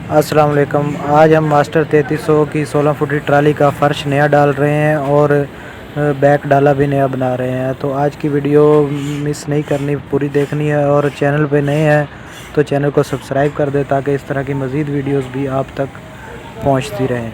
अस्सलाम वालेकुम। आज हम मास्टर 3300 की 16 फुटी ट्राली का फ़र्श नया डाल रहे हैं और बैक डाला भी नया बना रहे हैं। तो आज की वीडियो मिस नहीं करनी, पूरी देखनी है। और चैनल पे नए हैं तो चैनल को सब्सक्राइब कर दें ताकि इस तरह की मज़ीद वीडियोस भी आप तक पहुंचती रहें।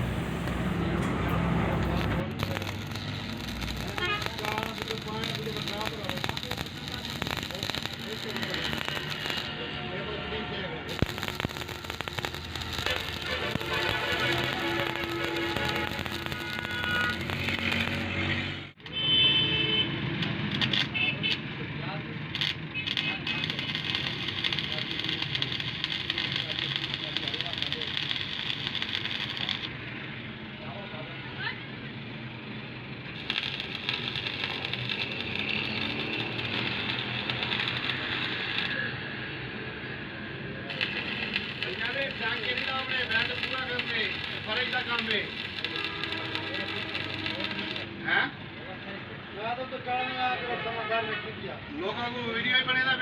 लोगों को वीडियो ही बनेगा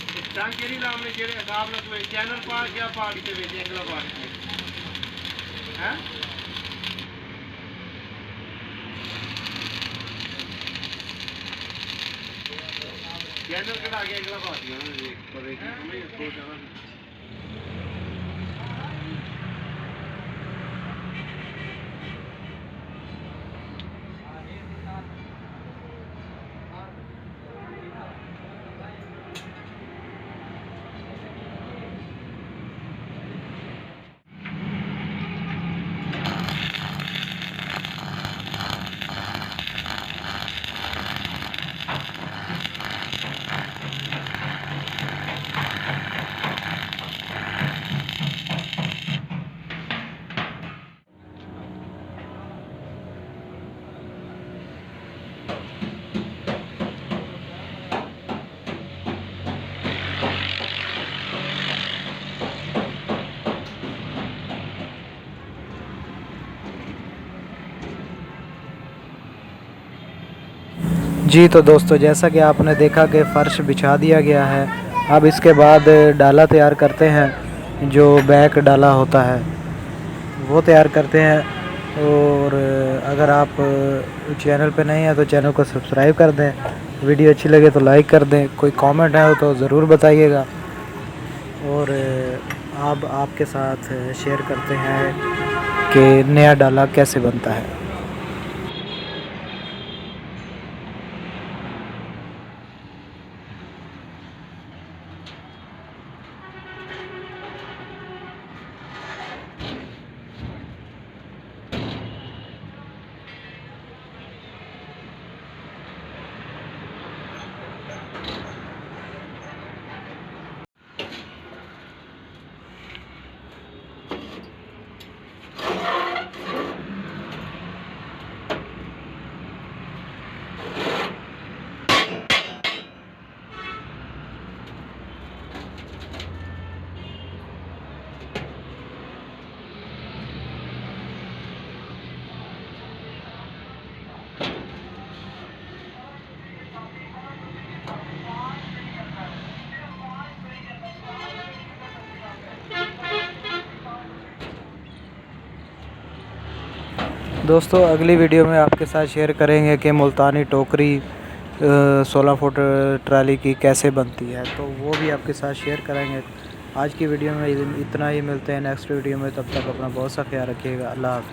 फिर टांकेरी नाम ने जेरे हिसाब ना कोई चैनल पा क्या पार्टी से भेजे अगला पार्टी हैं चैनल के आगे अगला पार्टी है ना एक करेगी तो चैनल जी तो दोस्तों, जैसा कि आपने देखा कि फ़र्श बिछा दिया गया है। अब इसके बाद डाला तैयार करते हैं, जो बैक डाला होता है वो तैयार करते हैं। और अगर आप चैनल पे नए हैं तो चैनल को सब्सक्राइब कर दें। वीडियो अच्छी लगे तो लाइक कर दें। कोई कमेंट है तो ज़रूर बताइएगा। और अब आपके साथ शेयर करते हैं कि नया डाला कैसे बनता है। दोस्तों, अगली वीडियो में आपके साथ शेयर करेंगे कि मुल्तानी टोकरी 16 फुट ट्राली की कैसे बनती है, तो वो भी आपके साथ शेयर करेंगे। आज की वीडियो में इतना ही। मिलते हैं नेक्स्ट वीडियो में, तब तक अपना बहुत सा ख्याल रखिएगा। अल्लाह हाफ़िज़।